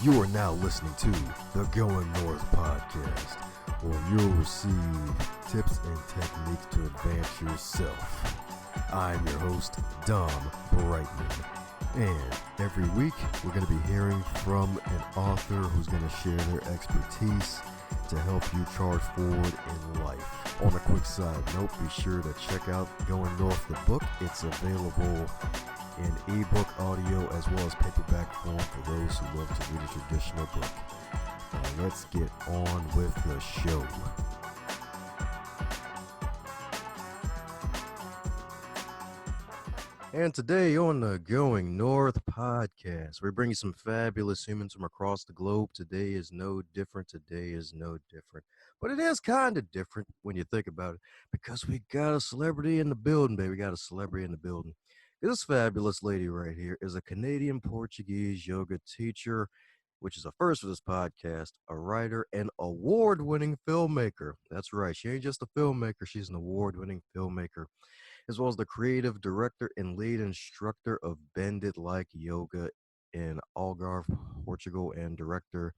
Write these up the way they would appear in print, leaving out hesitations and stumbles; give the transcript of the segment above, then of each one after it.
You are now listening to the Going North podcast, where you'll receive tips and techniques to advance yourself. I'm your host, Dom Brightman, and every week we're going to be hearing from an author who's going to share their expertise to help you charge forward in life. On a quick side note, be sure to check out Going North the book. It's available in ebook, audio, as well as paperback form for those who love to read a traditional book. Now let's get on with the show. And today on the Going North podcast, we bring you some fabulous humans from across the globe. Today is no different. But it is kind of different when you think about it, because we got a celebrity in the building, baby. We got a celebrity in the building. This fabulous lady right here is a Canadian Portuguese yoga teacher, which is a first for this podcast, a writer, and award-winning filmmaker. That's right. She ain't just a filmmaker. She's an award-winning filmmaker, as well as the creative director and lead instructor of Bend It Like Yoga in Algarve, Portugal, and director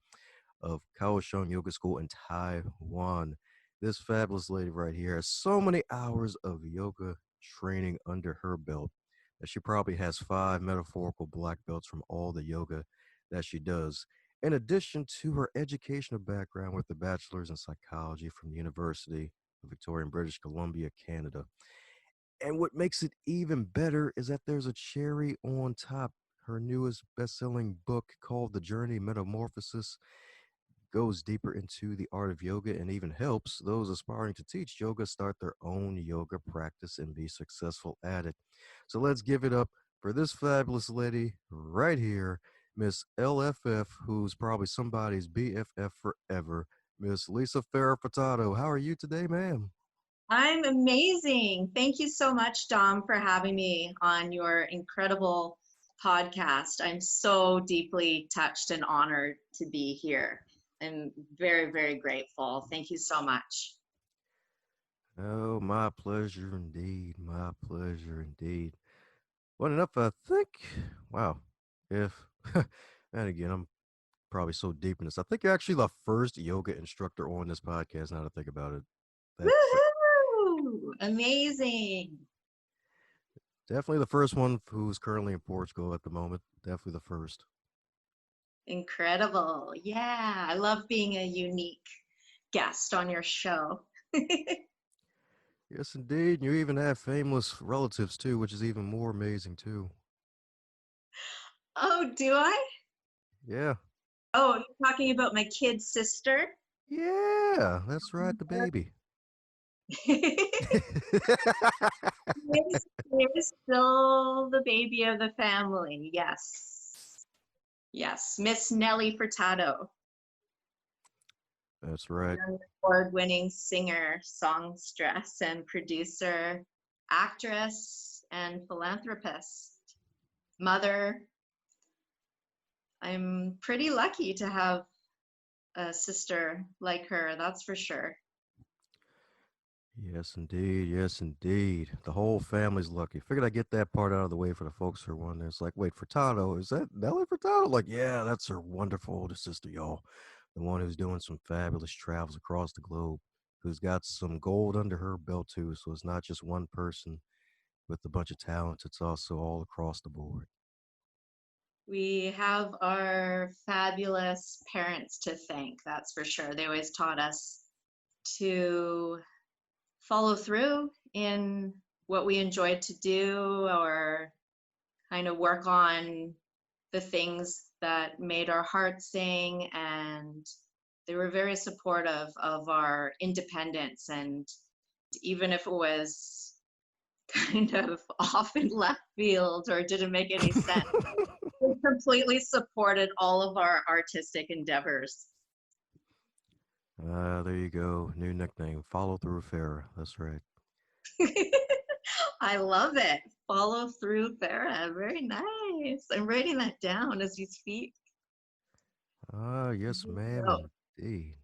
of Kaohsiung Yoga School in Taiwan. This fabulous lady right here has so many hours of yoga training under her belt that she probably has 5 metaphorical black belts from all the yoga that she does, in addition to her educational background with a bachelor's in psychology from the University of Victoria in British Columbia, Canada. And what makes it even better is that there's a cherry on top. Her newest best-selling book, called The Journey Metamorphosis, goes deeper into the art of yoga and even helps those aspiring to teach yoga start their own yoga practice and be successful at it. So let's give it up for this fabulous lady right here, Miss LFF, who's probably somebody's BFF forever, Miss Lisa Farrah Furtado. How are you today, ma'am? I'm amazing. Thank you so much, Dom, for having me on your incredible podcast. I'm so deeply touched and honored to be here. I'm very, very grateful. Thank you so much. Oh, my pleasure indeed. My pleasure indeed. Well, enough, I think. Wow. If, and again, I'm probably so deep in this. I think you're actually the first yoga instructor on this podcast, now to think about it. That's Woohoo! Amazing. definitely the first one who's currently in Portugal at the moment. Definitely the first. Incredible. Yeah, I love being a unique guest on your show. Yes, indeed. You even have famous relatives too, which is even more amazing too. Oh, do I? Yeah. Oh, you're talking about my kid sister? Yeah, that's right, the baby. He's still the baby of the family. Yes. Yes. Miss Nellie Furtado. That's right. Award-winning singer, songstress, and producer, actress, and philanthropist. Mother. I'm pretty lucky to have a sister like her, that's for sure. Yes, indeed. Yes, indeed. The whole family's lucky. Figured I'd get that part out of the way for the folks who are wondering. It's like, wait, Furtado, is that Nelly Furtado? Like, yeah, that's her wonderful older sister, y'all. The one who's doing some fabulous travels across the globe, who's got some gold under her belt, too. So it's not just one person with a bunch of talents, it's also all across the board. We have our fabulous parents to thank, that's for sure. They always taught us to follow through in what we enjoyed to do, or kind of work on the things that made our hearts sing. And they were very supportive of our independence. And even if it was kind of off in left field or didn't make any sense, they completely supported all of our artistic endeavors. There you go. New nickname, Follow Through Farrah. That's right. I love it. Follow through, Farrah. Very nice. I'm writing that down as you speak. Yes, ma'am, Oh. indeed.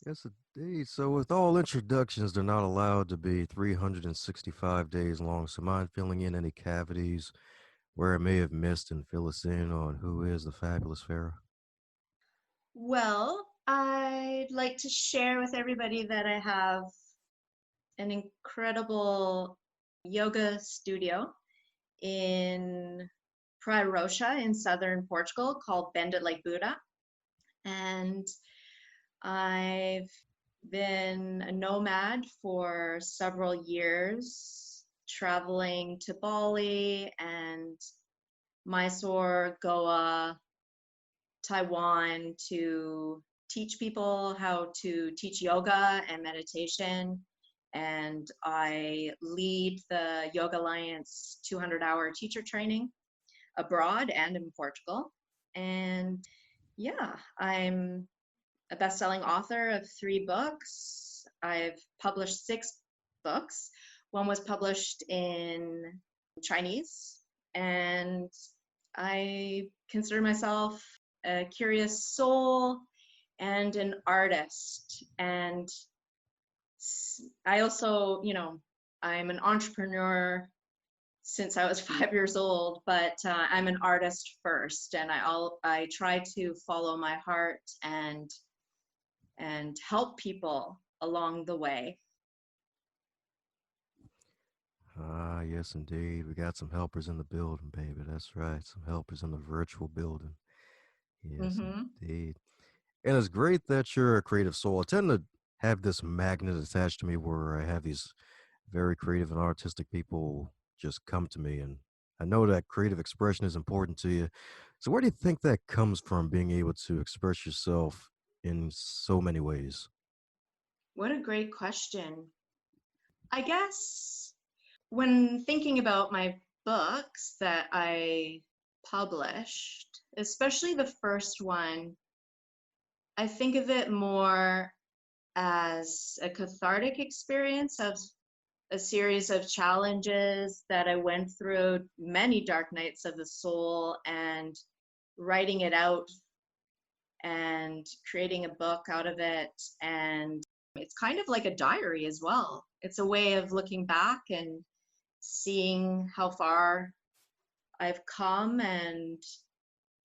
Yes, indeed. So, with all introductions, they're not allowed to be 365 days long. So, mind filling in any cavities where I may have missed and fill us in on who is the fabulous Farrah? Well, I'd like to share with everybody that I have an incredible yoga studio in Praia Rocha in southern Portugal called Bend It Like Buddha. And I've been a nomad for several years, traveling to Bali and Mysore, Goa, Taiwan to teach people how to teach yoga and meditation. And I lead the Yoga Alliance 200-hour teacher training abroad and in Portugal. And yeah, I'm a best-selling author of 3 books. I've published 6 books. One was published in Chinese, and I consider myself a curious soul and an artist. And I also, I'm an entrepreneur since I was 5 years old, but I'm an artist first, and I try to follow my heart and help people along the way. Ah, yes, indeed. We got some helpers in the building, baby. That's right. Some helpers in the virtual building. Yes, Mm-hmm. indeed. And it's great that you're a creative soul. I tend to have this magnet attached to me where I have these very creative and artistic people just come to me. And I know that creative expression is important to you. So, where do you think that comes from, being able to express yourself in so many ways? What a great question. I guess when thinking about my books that I published, especially the first one, I think of it more as a cathartic experience of a series of challenges that I went through, many dark nights of the soul, and writing it out and creating a book out of it. And it's kind of like a diary as well. It's a way of looking back and seeing how far I've come, and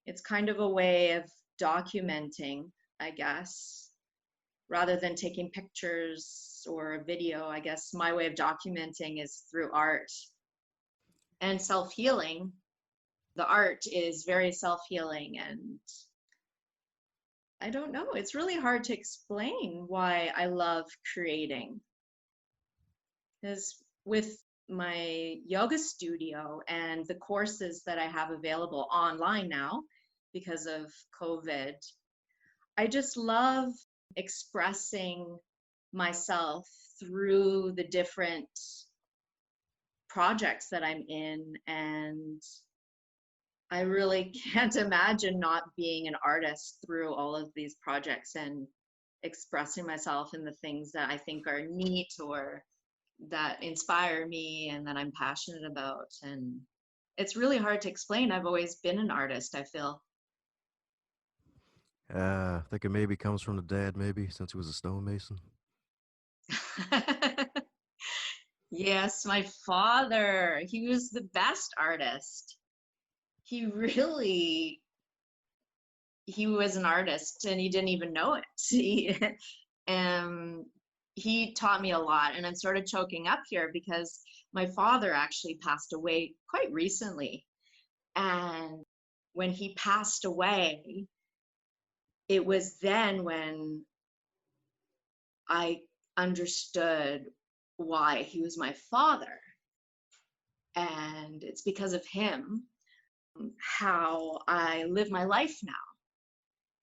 it's kind of a way of documenting, I guess, rather than taking pictures or a video. I guess my way of documenting is through art and self-healing. The art is very self-healing, and I don't know, it's really hard to explain why I love creating. Because with my yoga studio and the courses that I have available online now because of COVID, I just love expressing myself through the different projects that I'm in. And I really can't imagine not being an artist through all of these projects and expressing myself in the things that I think are neat or that inspire me and that I'm passionate about. And it's really hard to explain. I've always been an artist, I feel. I think it maybe comes from the dad, maybe, since he was a stonemason. Yes, my father, he was the best artist. He really, he was an artist and he didn't even know it. Um, he taught me a lot, and I'm sort of choking up here because my father actually passed away quite recently. And when he passed away, it was then when I understood why he was my father. And it's because of him how I live my life now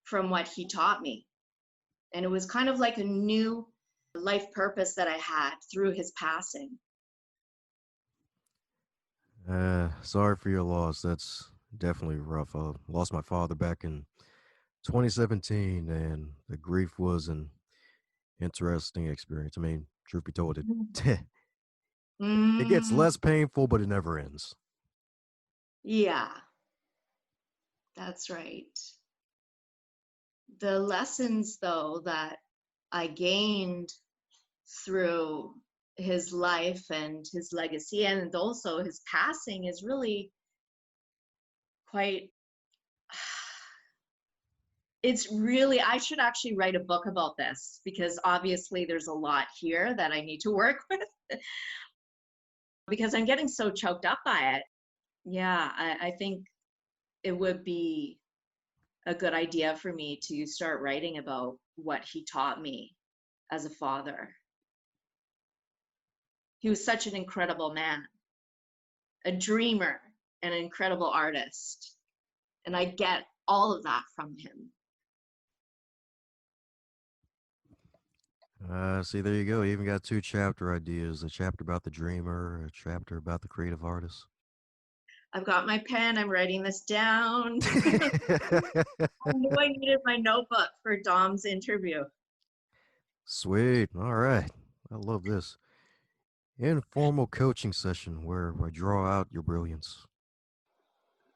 from what he taught me. And it was kind of like a new life purpose that I had through his passing. Sorry for your loss. That's definitely rough. I lost my father back in 2017, and the grief was an interesting experience. I mean, truth be told, it it gets Mm, less painful, but it never ends. yeah, that's right. The lessons, though, that I gained through his life and his legacy, and also his passing, is really quite, it's really, I should actually write a book about this, because obviously there's a lot here that I need to work with because I'm getting so choked up by it. Yeah, I think it would be a good idea for me to start writing about what he taught me as a father. He was such an incredible man, a dreamer, an incredible artist. And I get all of that from him. See, there you go. You even got two chapter ideas: a chapter about the dreamer, a chapter about the creative artist. I've got my pen, I'm writing this down. I knew I needed my notebook for Dom's interview. Sweet. All right. I love this. Informal coaching session where I draw out your brilliance.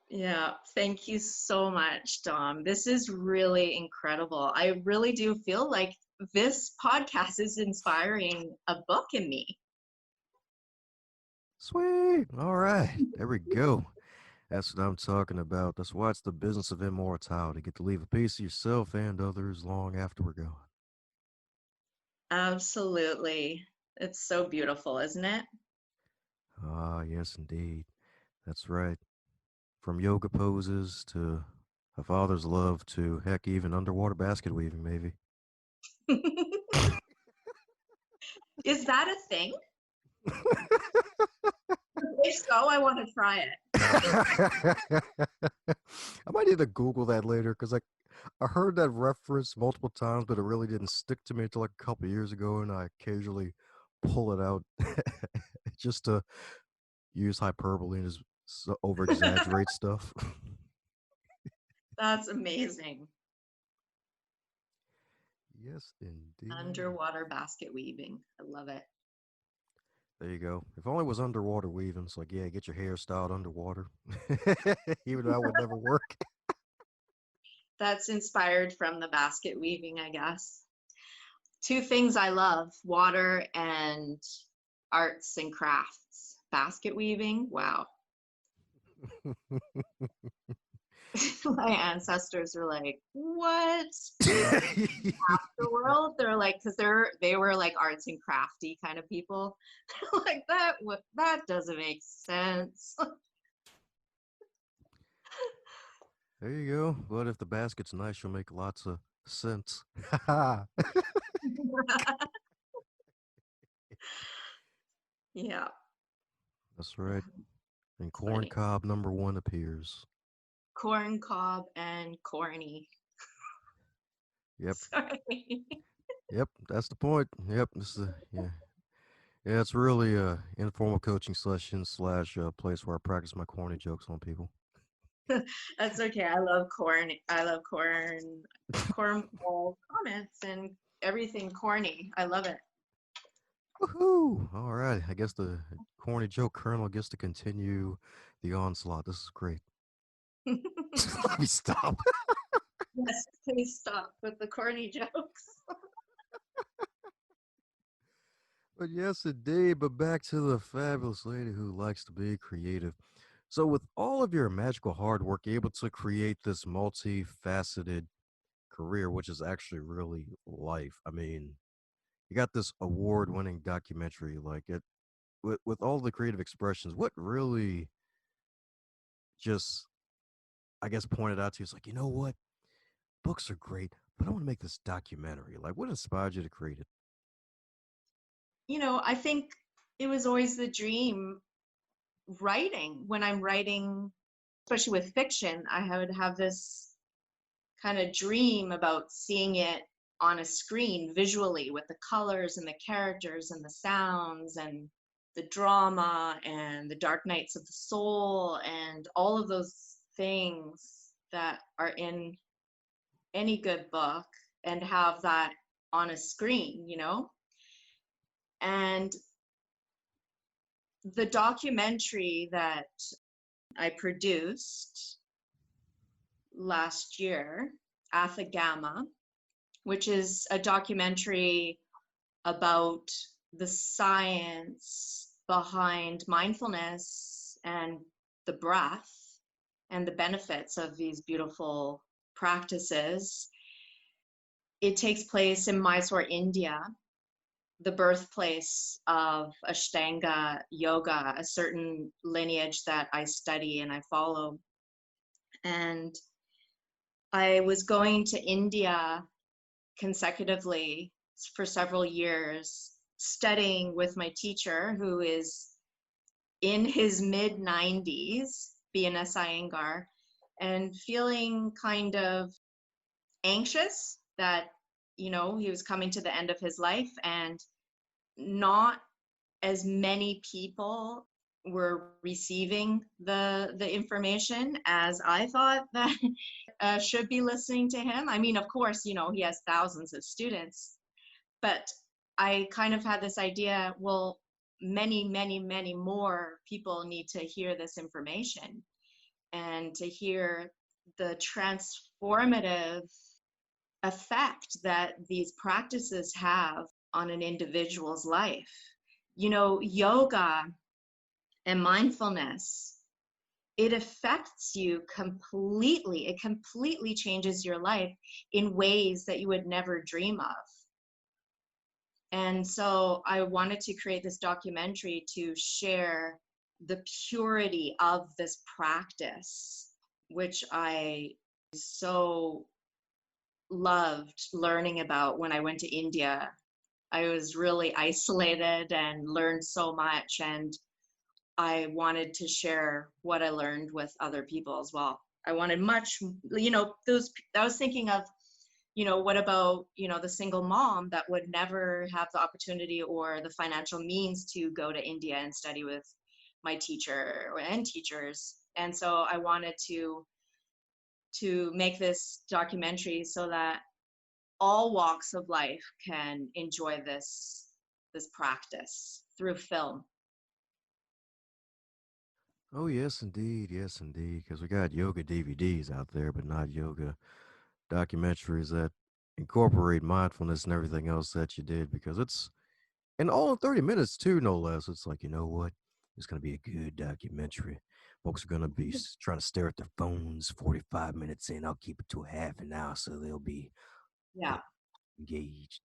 Yeah, thank you so much, Dom. This is really incredible. I really do feel like this podcast is inspiring a book in me. Sweet. All right. There we go. That's what I'm talking about. That's why it's the business of immortality. Get to leave a piece of yourself and others long after we're gone. Absolutely. It's so beautiful, isn't it? Ah, yes, indeed. That's right. From yoga poses to a father's love to heck, even underwater basket weaving, maybe. Is that a thing? If so, I want to try it. I might need to Google that later because I heard that reference multiple times, but it really didn't stick to me until like a couple years ago, and I occasionally pull it out just to use hyperbole and just over exaggerate stuff. That's amazing. Yes, indeed. Underwater basket weaving. I love it. There you go. If only it was underwater weaving. It's like, yeah, get your hair styled underwater. Even though that would never work. That's inspired from the basket weaving, I guess. Two things I love: water and arts and crafts. Basket weaving, wow. My ancestors are like, what? The world, they're like, because they were like arts and crafty kind of people. Like that doesn't make sense. There you go. But if the basket's nice, you'll make lots of sense. Yeah, That's right. And it's corn funny. cob number one appears. Corn cob and corny. Yep. Sorry. Yep. That's the point. Yep. This is yeah. Yeah, it's really a informal coaching session slash place where I practice my corny jokes on people. That's okay. I love corn. I love cornball comments and everything corny. I love it. Woohoo! All right. I guess the corny joke colonel gets to continue the onslaught. This is great. Let me stop. Yes, please stop with the corny jokes. But yes, indeed. But back to the fabulous lady who likes to be creative. So, with all of your magical hard work, you're able to create this multifaceted career, which is actually really life. I mean, you got this award-winning documentary, like it with all the creative expressions. What really just, I guess, pointed out to you is like, you know what? Books are great, but I want to make this documentary. Like, what inspired you to create it? I think it was always the dream writing. When I'm writing, especially with fiction, I would have this kind of dream about seeing it on a screen visually with the colors and the characters and the sounds and the drama and the dark nights of the soul and all of those things that are in any good book, and have that on a screen. And the documentary that I produced last year, Atha Gamma, which is a documentary about the science behind mindfulness and the breath and the benefits of these beautiful practices. It takes place in Mysore, India, the birthplace of Ashtanga yoga, a certain lineage that I study and I follow. And I was going to India consecutively for several years, studying with my teacher, who is in his mid 90s, Vinyasa Yoga, and feeling kind of anxious that, you know, he was coming to the end of his life, and not as many people were receiving the information as I thought that should be listening to him. I mean, of course, you know, he has thousands of students, but I kind of had this idea, well, many, many, many more people need to hear this information and to hear the transformative effect that these practices have on an individual's life. You know, yoga and mindfulness, it affects you completely. It completely changes your life in ways that you would never dream of. And so I wanted to create this documentary to share the purity of this practice, which I so loved learning about when I went to India. I was really isolated and learned so much, and I wanted to share what I learned with other people as well. I wanted much, you know, I was thinking of, you know, what about, you know, the single mom that would never have the opportunity or the financial means to go to India and study with my teacher and teachers. And so I wanted to make this documentary so that all walks of life can enjoy this practice through film. Oh, yes, indeed. Because we got yoga DVDs out there, but not yoga documentaries that incorporate mindfulness and everything else that you did. Because it's and all in 30 minutes too, no less. It's like, you know what? It's gonna be a good documentary. Folks are gonna be trying to stare at their phones 45 minutes in. I'll keep it to a half an hour so they'll be Yeah, engaged.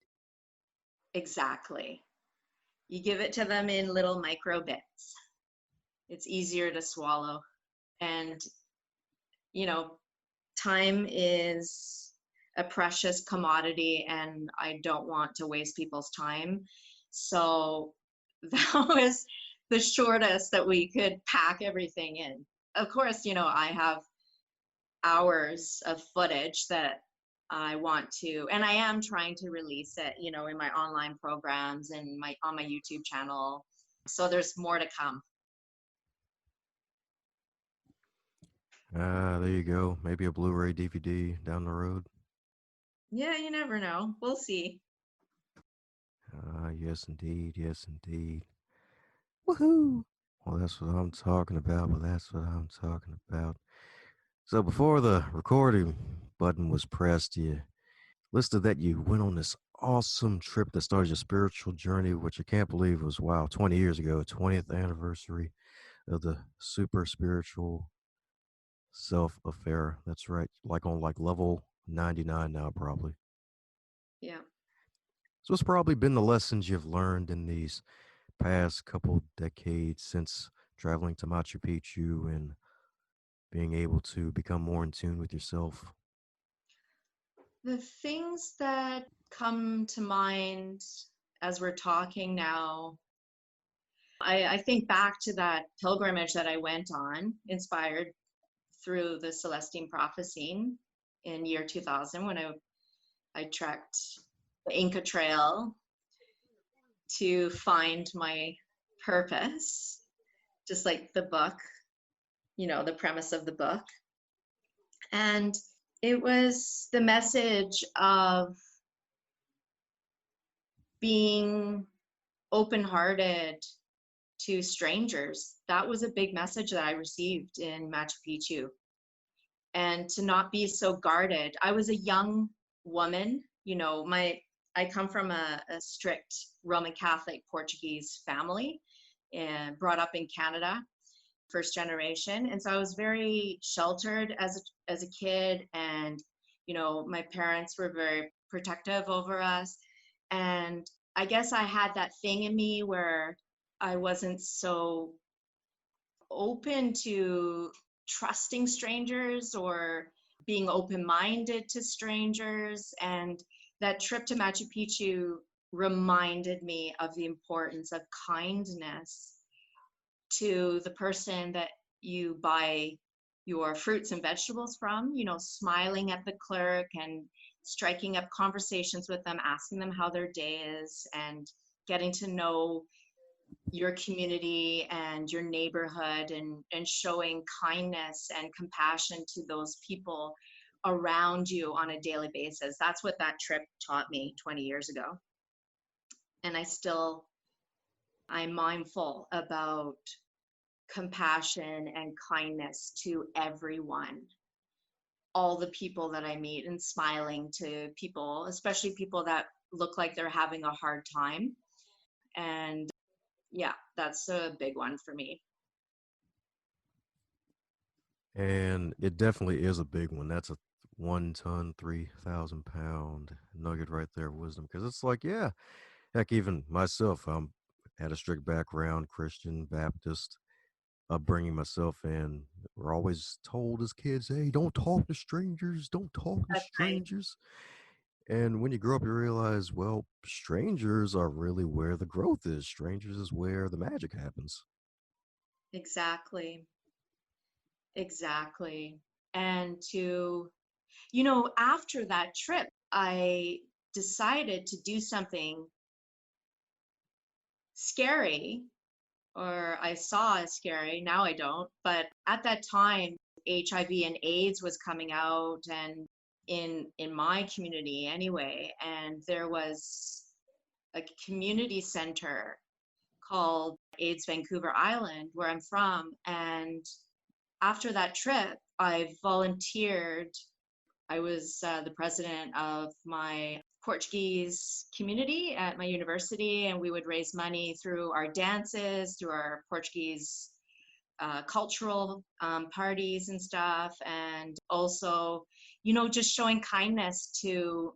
exactly. You give it to them in little micro bits. It's easier to swallow. And, you know, time is a precious commodity, and I don't want to waste people's time. So that was the shortest that we could pack everything in. Of course, you know, I have hours of footage that I want to, and I am trying to release it, you know, in my online programs and my on my YouTube channel. So there's more to come. Ah, there you go. Maybe a Blu-ray DVD down the road. Yeah, you never know. We'll see. Ah, yes, indeed. Yes, indeed. Woohoo! Well, that's what I'm talking about. Well, that's what I'm talking about. So before the recording button was pressed, you listed that you went on this awesome trip that started your spiritual journey, which I can't believe was, wow, 20 years ago, 20th anniversary of the super spiritual self affair. That's right. Like on like level 99 now, probably. Yeah. So it's probably been the lessons you've learned in these past couple decades since traveling to Machu Picchu and being able to become more in tune with yourself. The things that come to mind as we're talking now, I think back to that pilgrimage that I went on, inspired through the Celestine Prophecy in year 2000 when I trekked the Inca Trail to find my purpose, just like the book, you know, the premise of the book. And it was the message of being open-hearted to strangers. That was a big message that I received in Machu Picchu. And to not be so guarded. I was a young woman, you know, I come from a strict Roman Catholic Portuguese family and brought up in Canada. first generation. And so I was very sheltered as a kid. And, you know, my parents were very protective over us. And I guess I had that thing in me where I wasn't so open to trusting strangers or being open-minded to strangers. And that trip to Machu Picchu reminded me of the importance of kindness to the person that you buy your fruits and vegetables from, you know, smiling at the clerk and striking up conversations with them, asking them how their day is, and getting to know your community and your neighborhood, and showing kindness and compassion to those people around you on a daily basis. That's what that trip taught me 20 years ago. And I'm mindful about compassion and kindness to everyone, all the people that I meet, and smiling to people, especially people that look like they're having a hard time. And yeah, that's a big one for me. And it definitely is a big one. That's a 1 ton, 3,000 pound nugget right there of wisdom. Because it's like, yeah, heck, even myself, had a strict background, Christian, Baptist upbringing myself, and we're always told as kids, hey, don't talk to strangers, don't talk to That's right. strangers. And when you grow up, you realize, well, strangers are really where the growth is. Strangers is where the magic happens. Exactly. Exactly. And you know, after that trip, I decided to do something scary, or I saw as scary. Now I don't. But at that time, HIV and AIDS was coming out, and in my community anyway, and there was a community center called AIDS Vancouver Island, where I'm from. And after that trip, I volunteered. I was the president of my Portuguese community at my university, and we would raise money through our dances, through our Portuguese cultural parties and stuff, and also, you know, just showing kindness to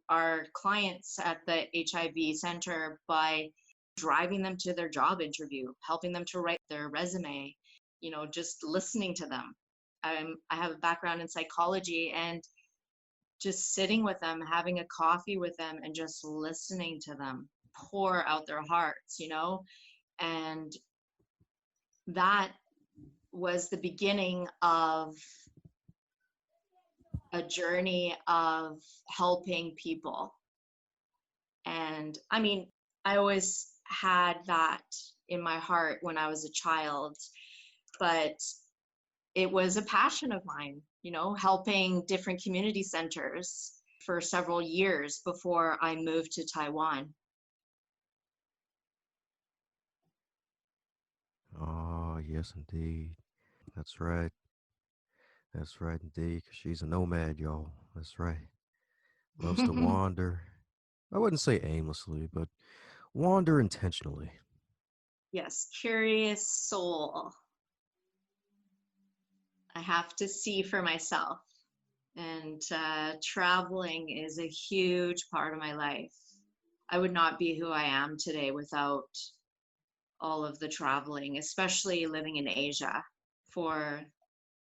our clients at the HIV center by driving them to their job interview, helping them to write their resume, you know, just listening to them. I have a background in psychology, and just sitting with them, having a coffee with them, and just listening to them pour out their hearts, you know. And that was the beginning of a journey of helping people. And I mean, I always had that in my heart when I was a child, but it was a passion of mine, you know, helping different community centers for several years before I moved to Taiwan. Oh, yes, indeed. That's right. That's right, indeed. 'Cause she's a nomad, y'all. That's right. Loves to wander. I wouldn't say aimlessly, but wander intentionally. Yes, curious soul. I have to see for myself. And traveling is a huge part of my life. I would not be who I am today without all of the traveling, especially living in Asia for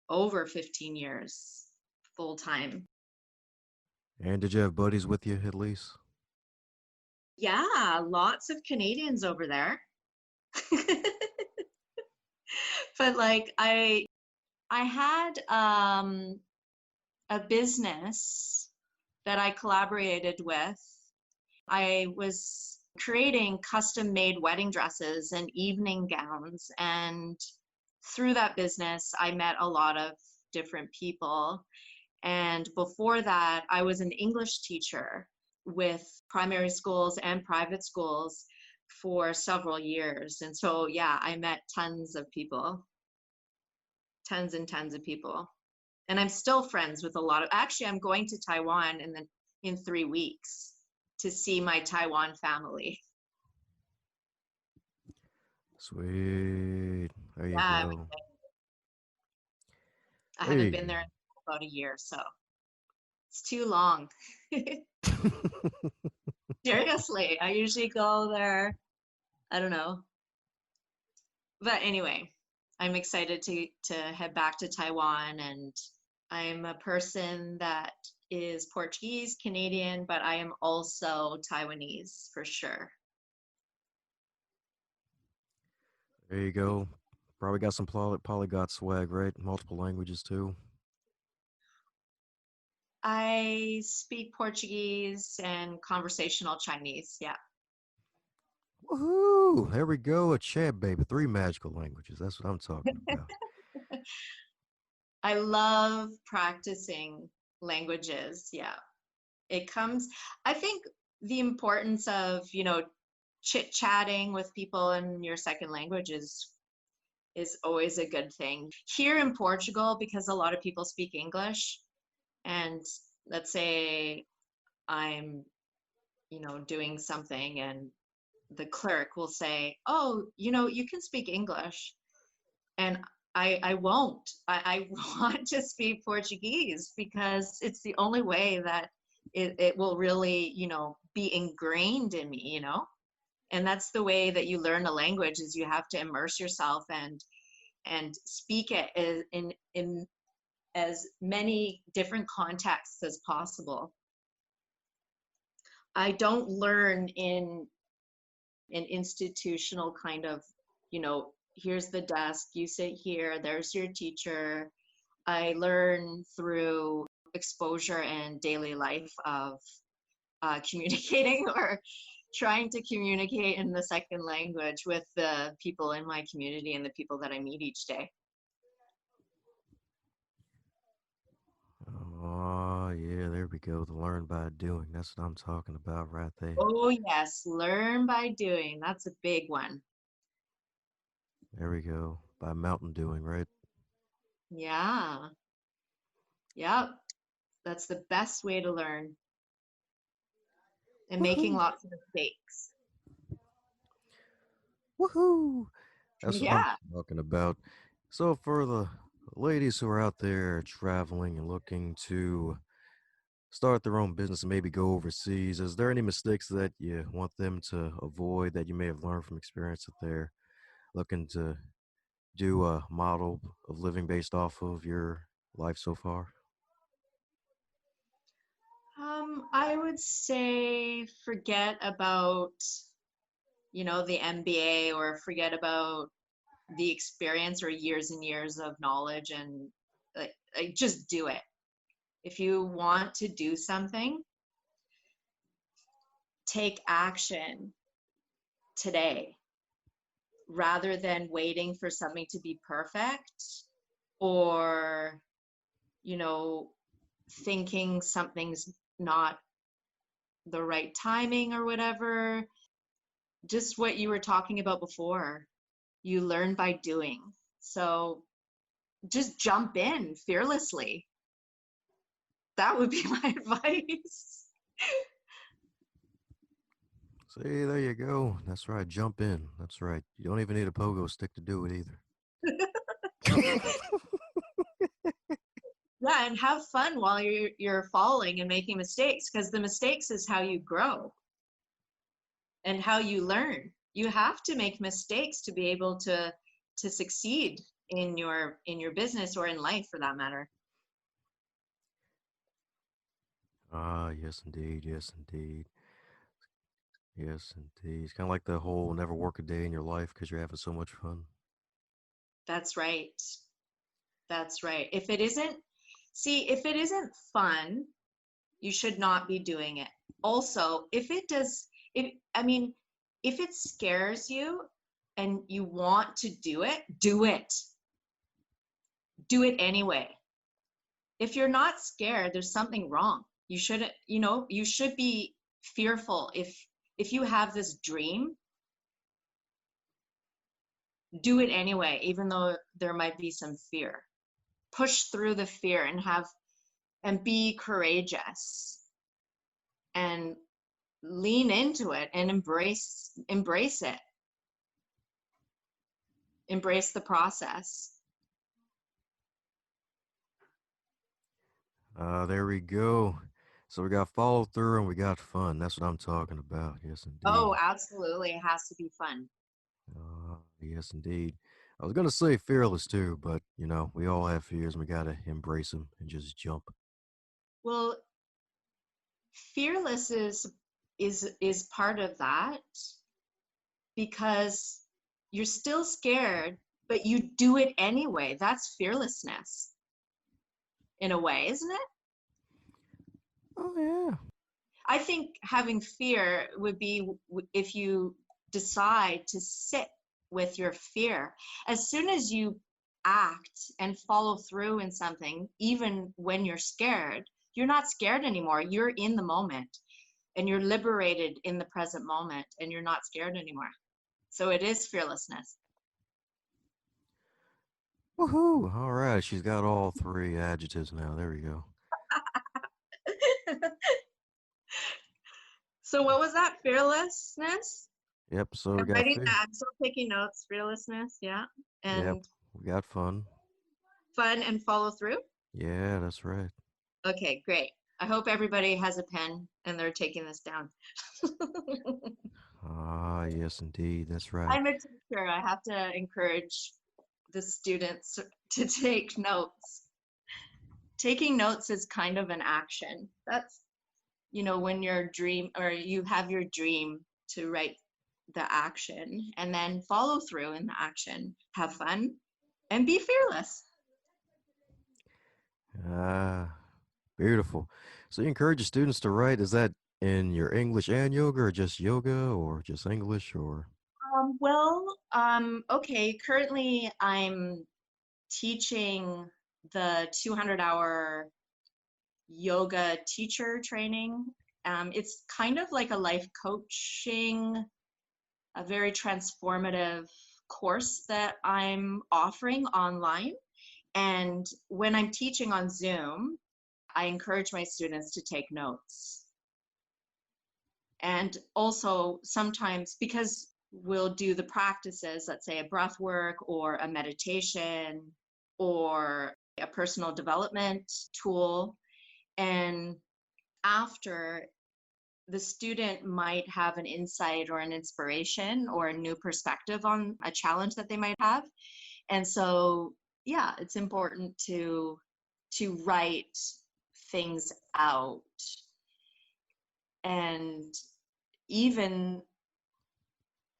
over 15 years full time. And did you have buddies with you at least? Yeah, lots of Canadians over there. But like I had a business that I collaborated with. I was creating custom made wedding dresses and evening gowns. And through that business, I met a lot of different people. And before that, I was an English teacher with primary schools and private schools for several years. And so, yeah, I met tons of people, tons and tons of people. And I'm still friends with a lot of, actually, I'm going to Taiwan in 3 weeks to see my Taiwan family. Sweet. There you Yeah, go. I There haven't you been there go. in about a year, so it's too long. Seriously, I usually go there, I don't know. But anyway, I'm excited to head back to Taiwan, and I'm a person that is Portuguese, Canadian, but I am also Taiwanese for sure. There you go. Probably got some polyglot swag, right? Multiple languages too. I speak Portuguese and conversational Chinese. Yeah. Woohoo! There we go. A champ, baby. Three magical languages. That's what I'm talking about. I love practicing languages. Yeah. It comes, I think the importance of, chit chatting with people in your second language is always a good thing. Here in Portugal, because a lot of people speak English, and let's say I'm, doing something and the clerk will say, "Oh, you can speak English." And I won't. I want to speak Portuguese because it's the only way that it will really, be ingrained in me. And that's the way that you learn a language is you have to immerse yourself and speak it in as many different contexts as possible. I don't learn in an institutional kind of, here's the desk, you sit here, there's your teacher. I learn through exposure and daily life of communicating or trying to communicate in the second language with the people in my community and the people that I meet each day. Oh, yeah, there we go. The learn by doing. That's what I'm talking about right there. Oh, yes, learn by doing. That's a big one. There we go. By mountain doing, right? Yeah. Yep. That's the best way to learn and making Woohoo! lots of mistakes. Woohoo! That's what I'm Yeah. talking about. So, for the ladies who are out there traveling and looking to start their own business and maybe go overseas, is there any mistakes that you want them to avoid that you may have learned from experience that they're looking to do a model of living based off of your life so far? I would say forget about, the MBA or forget about the experience or years and years of knowledge and like just do it. If you want to do something, take action today rather than waiting for something to be perfect or, you know, thinking something's not the right timing or whatever. Just what you were talking about before. You learn by doing. So just jump in fearlessly. That would be my advice. See, there you go. That's right. Jump in. That's right. You don't even need a pogo stick to do it either. Yeah, and have fun while you're falling and making mistakes because the mistakes is how you grow and how you learn. You have to make mistakes to be able to succeed in your business or in life for that matter. Ah, yes, indeed. Yes, indeed. Yes, indeed. It's kind of like the whole never work a day in your life because you're having so much fun. That's right. That's right. If it isn't fun, you should not be doing it. Also, if it does, if I mean, if it scares you and you want to do it, do it. Do it anyway. If you're not scared, there's something wrong. You shouldn't, you should be fearful. If you have this dream, do it anyway, even though there might be some fear. Push through the fear and be courageous and lean into it and embrace it. embrace the process. There we go. So we got follow through and we got fun. That's what I'm talking about. Yes, Oh, indeed. absolutely. It has to be fun. Yes, indeed. I was gonna say fearless too, but you know we all have fears and we gotta embrace them and just jump. Well, fearless is part of that because you're still scared, but you do it anyway. That's fearlessness in a way, isn't it? Oh yeah. I think having fear would be if you decide to sit with your fear. As soon as you act and follow through in something, even when you're not scared anymore. You're in the moment and you're liberated in the present moment and you're not scared anymore. So it is fearlessness. Woohoo! All right, she's got all three adjectives now. There we go. So what was that? Fearlessness? Yep. So we I'm got writing fear. that. So taking notes, fearlessness, yeah. Yep. And We got fun. fun and follow through. Yeah, that's right. Okay, great. I hope everybody has a pen and they're taking this down. Ah, yes, indeed. That's right. I'm a teacher. I have to encourage the students to take notes. Taking notes is kind of an action. That's, when your dream or you have your dream to write the action and then follow through in the action. Have fun and be fearless. Ah, beautiful. So you encourage your students to write. Is that in your English and yoga, or just yoga, or just English, or? Okay. Currently, I'm teaching the 200-hour yoga teacher training. It's kind of like a life coaching, a very transformative course that I'm offering online. And when I'm teaching on Zoom, I encourage my students to take notes. And also sometimes because we'll do the practices, let's say a breath work or a meditation or a personal development tool. And after, the student might have an insight or an inspiration or a new perspective on a challenge that they might have. And so, yeah, it's important to write things out and even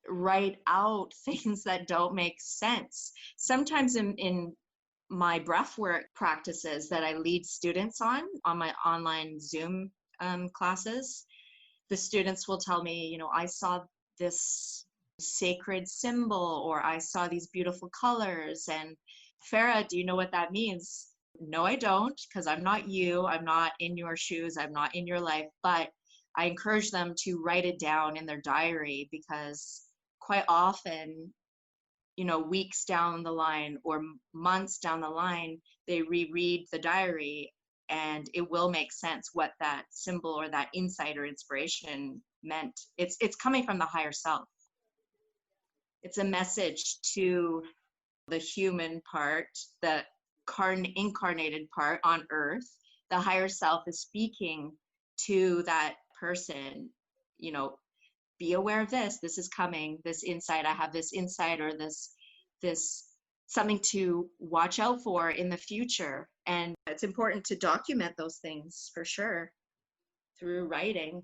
write out things that don't make sense. Sometimes in my breathwork practices that I lead students on my online Zoom classes, the students will tell me, I saw this sacred symbol or I saw these beautiful colors. And Farrah, do you know what that means? No, I don't, because I'm not you. I'm not in your shoes. I'm not in your life. But I encourage them to write it down in their diary because quite often, weeks down the line or months down the line, they reread the diary and it will make sense what that symbol or that insight or inspiration meant. It's coming from the higher self. It's a message to the human part, the incarnated part on earth. The higher self is speaking to that person, you know, be aware of this. This is coming. This insight. I have this insight or this something to watch out for in the future. And it's important to document those things for sure through writing.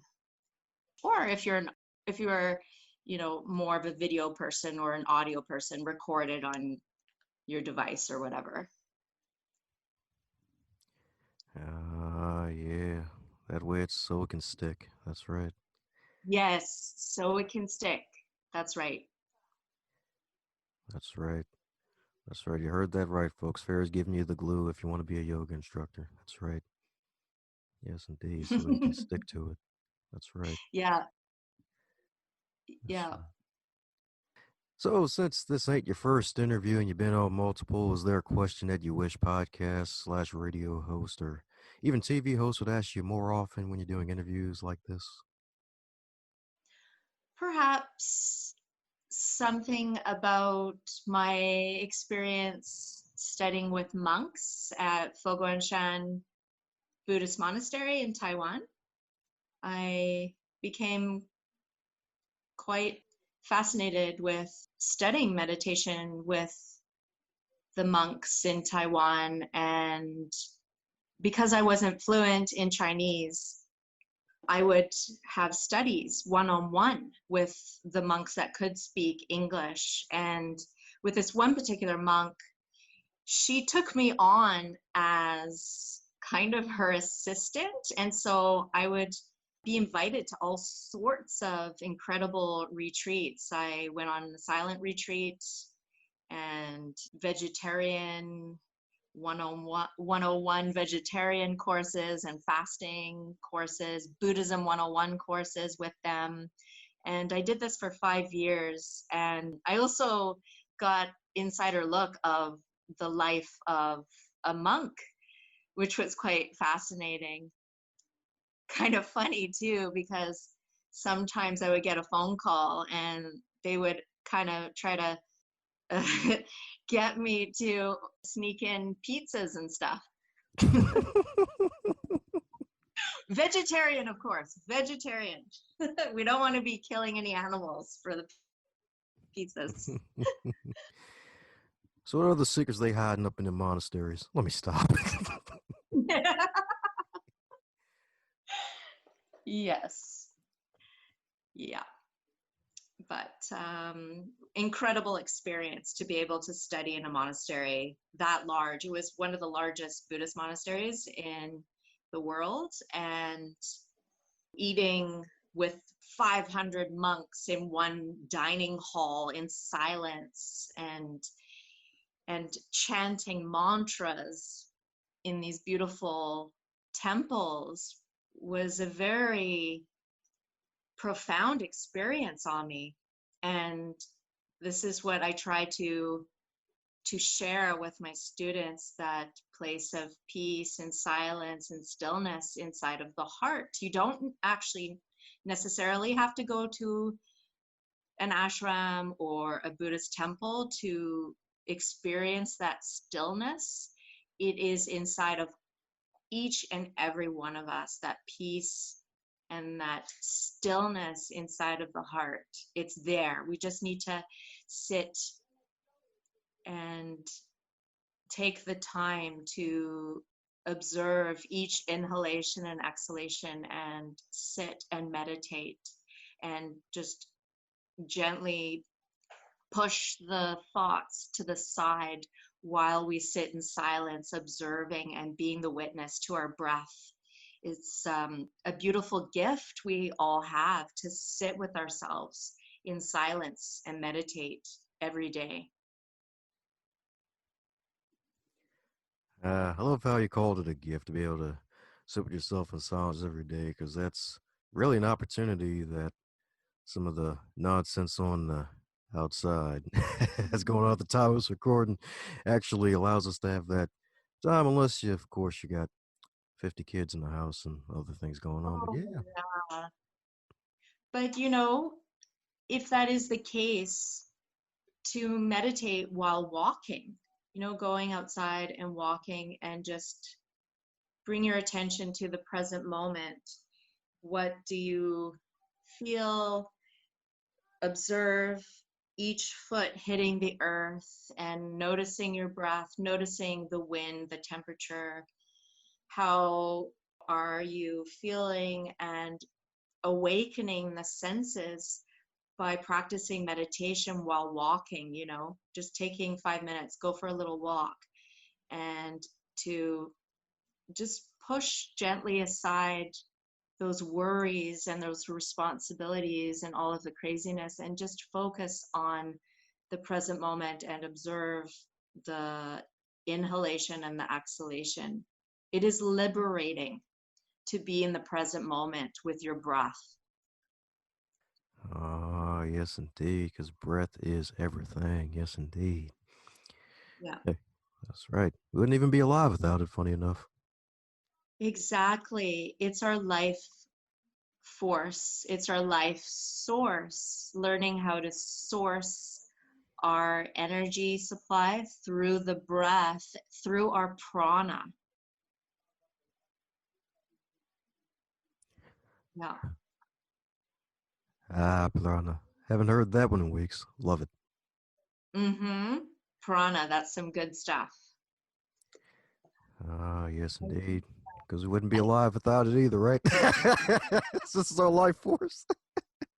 Or if you're more of a video person or an audio person, record it on your device or whatever. Ah, yeah. That way it's so it can stick. That's right. Yes, so it can stick. That's right. That's right. That's right. You heard that right, folks. Farrah's giving you the glue if you want to be a yoga instructor. That's right. Yes, indeed. So that you can stick to it. That's right. Yeah, That's yeah. right. So, since this ain't your first interview and you've been on multiple, is there a question that you wish podcast slash radio host or even TV host would ask you more often when you're doing interviews like this? Perhaps something about my experience studying with monks at Foguanshan Buddhist Monastery in Taiwan. I became quite fascinated with studying meditation with the monks in Taiwan. And because I wasn't fluent in Chinese, I would have studies one-on-one with the monks that could speak English. And with this one particular monk, she took me on as kind of her assistant. And so I would be invited to all sorts of incredible retreats. I went on a silent retreat and vegetarian 101 vegetarian courses and fasting courses, Buddhism 101 courses with them. And I did this for 5 years. And I also got insider look of the life of a monk, which was quite fascinating. Kind of funny too, because sometimes I would get a phone call and they would kind of try to get me to sneak in pizzas and stuff. Vegetarian, of course, vegetarian. We don't want to be killing any animals for the pizzas. So what are the secrets they hiding up in the monasteries? Let me stop. Yes. Yeah. But incredible experience to be able to study in a monastery that large. It was one of the largest Buddhist monasteries in the world, and eating with 500 monks in one dining hall in silence, and chanting mantras in these beautiful temples was a very profound experience on me. And this is what I try to share with my students, that place of peace and silence and stillness inside of the heart. You don't actually necessarily have to go to an ashram or a Buddhist temple to experience that stillness. It is inside of each and every one of us, that peace and that stillness inside of the heart. It's there. We just need to sit and take the time to observe each inhalation and exhalation and sit and meditate and just gently push the thoughts to the side while we sit in silence, observing and being the witness to our breath. It's a beautiful gift we all have, to sit with ourselves in silence and meditate every day. I love how you called it a gift to be able to sit with yourself in silence every day, because that's really an opportunity that some of the nonsense on the outside that's going on at the time of this recording actually allows us to have that time, unless you, of course, you got 50 kids in the house and other things going on. But Oh, yeah. yeah. But if that is the case, to meditate while walking, going outside and walking, and just bring your attention to the present moment. What do you feel? Observe each foot hitting the earth and noticing your breath, noticing the wind, the temperature. How are you feeling? And awakening the senses by practicing meditation while walking, just taking 5 minutes, go for a little walk, and to just push gently aside those worries and those responsibilities and all of the craziness, and just focus on the present moment and observe the inhalation and the exhalation. It is liberating to be in the present moment with your breath. Ah, yes, indeed, because breath is everything. Yes, indeed. Yeah, Hey, that's right. We wouldn't even be alive without it, funny enough. exactly. It's our life force. It's our life source, learning how to source our energy supply through the breath, through our prana. Yeah. Ah, Prana. Haven't heard that one in weeks. Love it. Mm-hmm. Prana, that's some good stuff. Ah, yes, indeed. Because we wouldn't be alive without it either, right? This is our life force.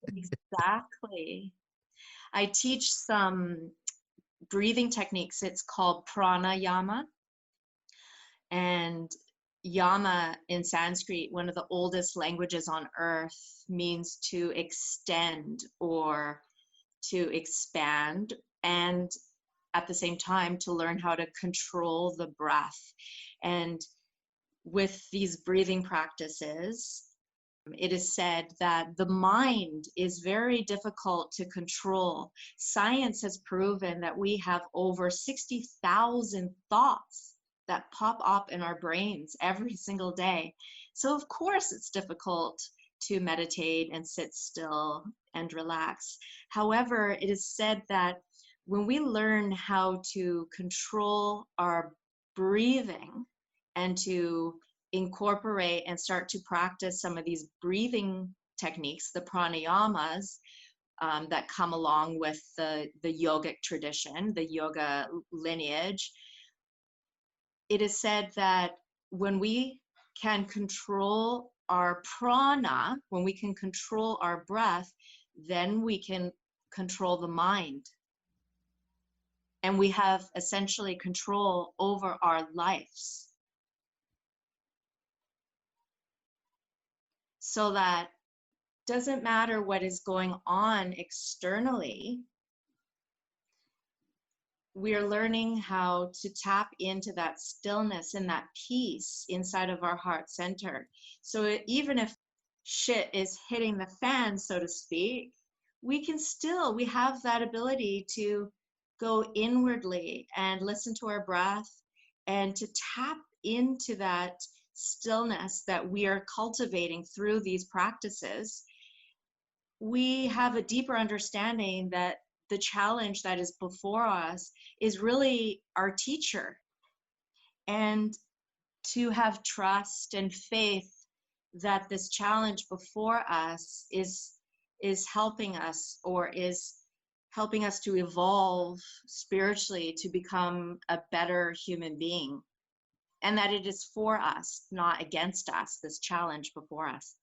Exactly. I teach some breathing techniques. It's called Pranayama. And Yama in Sanskrit, one of the oldest languages on earth, means to extend or to expand, and at the same time to learn how to control the breath. And with these breathing practices, it is said that the mind is very difficult to control. Science has proven that we have over 60,000 thoughts that pop up in our brains every single day. So, of course, it's difficult to meditate and sit still and relax. However, it is said that when we learn how to control our breathing and to incorporate and start to practice some of these breathing techniques, the pranayamas, that come along with the yogic tradition, the yoga lineage. It is said that when we can control our prana, when we can control our breath, then we can control the mind. And we have essentially control over our lives. So that doesn't matter what is going on externally, we're learning how to tap into that stillness and that peace inside of our heart center. So even if shit is hitting the fan, so to speak, we have that ability to go inwardly and listen to our breath and to tap into that stillness that we are cultivating through these practices. We have a deeper understanding that the challenge that is before us is really our teacher, and to have trust and faith that this challenge before us is helping us, or is helping us to evolve spiritually to become a better human being, and that it is for us, not against us, this challenge before us.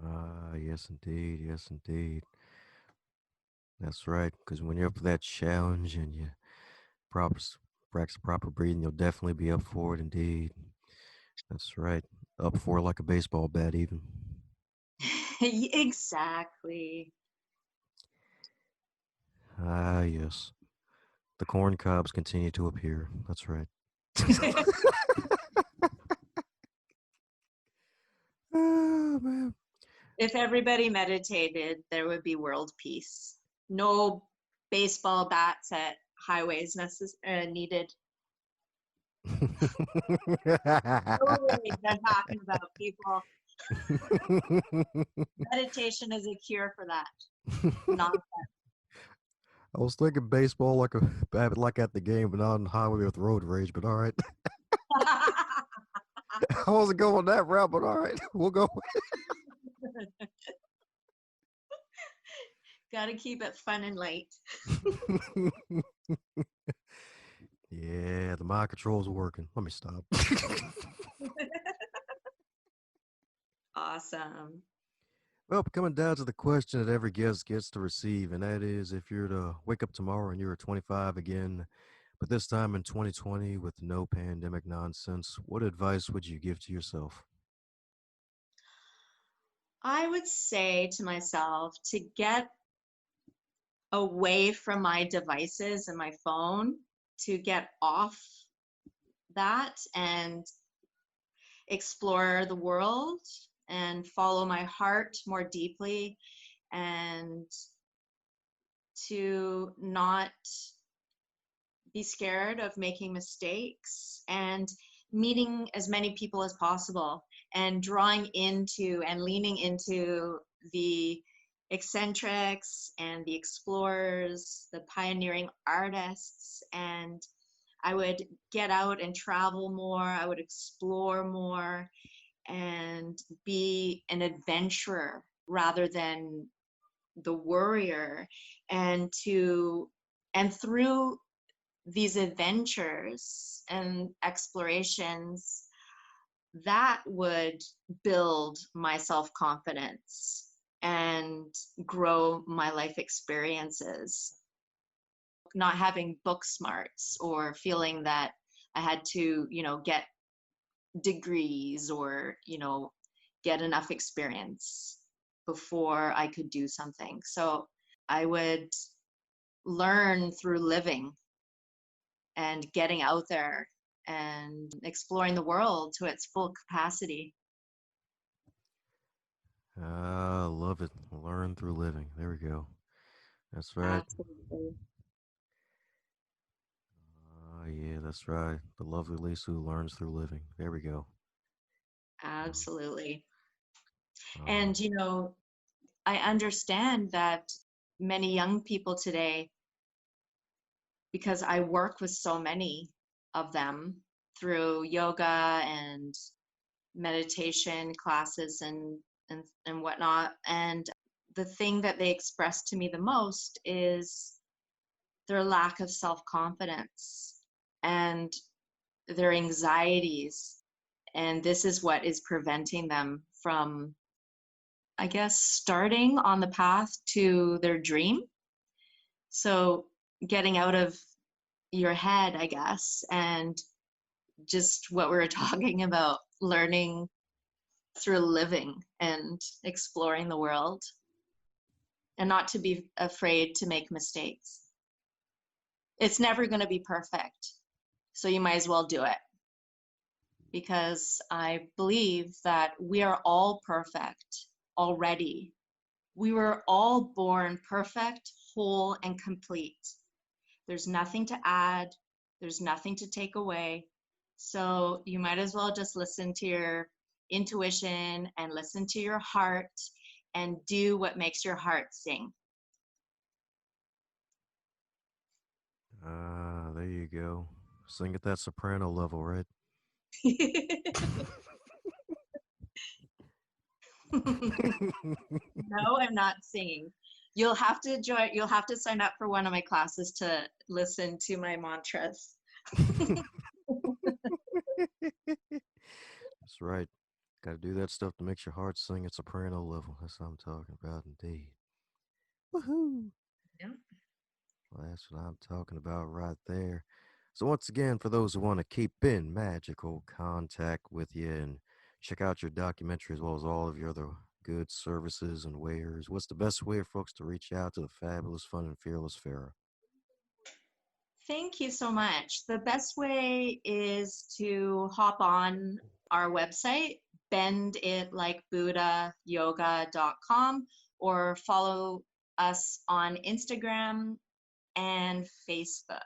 Ah, yes, indeed. Yes, indeed. That's right. Because when you're up for that challenge and you proper practice proper breathing, you'll definitely be up for it. Indeed. That's right. Up for it like a baseball bat, even. Exactly. Ah, yes. The corn cobs continue to appear. That's right. Oh, man. If everybody meditated, there would be world peace. No baseball bats at highways needed. Totally, I'm talking about people. Meditation is a cure for that. Not I was thinking baseball like like at the game, but not on the highway with road rage. But all right, I wasn't going that route, but all right, we'll go. Gotta keep it fun and light. Yeah, the mind controls are working. Let me stop. Awesome. Well, coming down to the question that every guest gets to receive, and that is if you're to wake up tomorrow and you're 25 again, but this time in 2020 with no pandemic nonsense, what advice would you give to yourself? I would say to myself to get away from my devices and my phone, to get off that and explore the world and follow my heart more deeply, and to not be scared of making mistakes and meeting as many people as possible. and drawing into and leaning into the eccentrics and the explorers, the pioneering artists. And I would get out and travel more, I would explore more and be an adventurer rather than the worrier. And through these adventures and explorations, that would build my self-confidence and grow my life experiences. Not having book smarts or feeling that I had to, get degrees or, get enough experience before I could do something. So I would learn through living and getting out there and exploring the world to its full capacity. Ah, love it. Learn through living. There we go. That's right. Absolutely. Ah, yeah, that's right. The lovely Lisa who learns through living. There we go. Absolutely. Uh, And, I understand that many young people today, because I work with so many of them through yoga and meditation classes and whatnot. And the thing that they express to me the most is their lack of self-confidence and their anxieties. And this is what is preventing them from, I guess, starting on the path to their dream. So getting out of your head, I guess, and just what we were talking about, learning through living and exploring the world, and not to be afraid to make mistakes. It's never going to be perfect, so you might as well do it, because I believe that we are all perfect already. We were all born perfect, whole, and complete. There's nothing to add, there's nothing to take away. So you might as well just listen to your intuition and listen to your heart and do what makes your heart sing. ah, there you go. Sing at that soprano level, right? No, I'm not singing. You'll have to join, you'll have to sign up for one of my classes to listen to my mantras. That's right. Got to do that stuff that makes your heart sing at soprano level. That's what I'm talking about, indeed. Woohoo! Yeah. Well, that's what I'm talking about right there. So, once again, for those who want to keep in magical contact with you and check out your documentary as well as all of your other good services and wares, what's the best way for folks to reach out to the fabulous, fun, and fearless Farrah? Thank you so much. The best way is to hop on our website, benditlikebuddayoga.com, or follow us on Instagram and Facebook.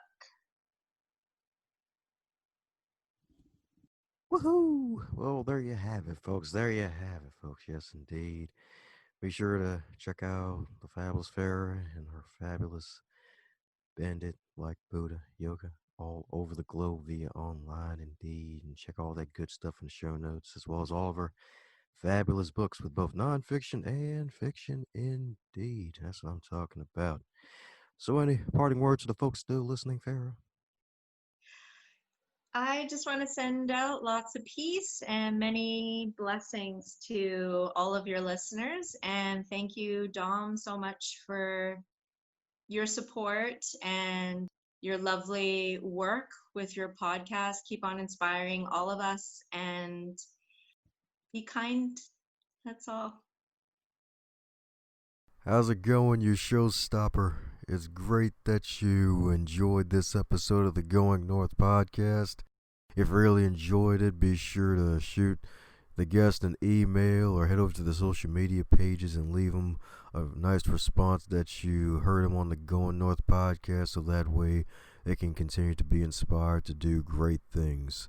Woohoo! Well, there you have it, folks. There you have it, folks. Yes, indeed. Be sure to check out the fabulous Farrah and her fabulous Bandit like Buddha yoga all over the globe via online, indeed. And check all that good stuff in the show notes, as well as all of her fabulous books with both nonfiction and fiction, indeed. That's what I'm talking about. So, any parting words to the folks still listening, Farrah? I just want to send out lots of peace and many blessings to all of your listeners. And thank you, Dom, so much for your support and your lovely work with your podcast. Keep on inspiring all of us and be kind. That's all. How's it going, you showstopper? It's great that you enjoyed this episode of the Going North podcast. If you really enjoyed it, be sure to shoot the guest an email or head over to the social media pages and leave them a nice response that you heard them on the Going North podcast, so that way they can continue to be inspired to do great things.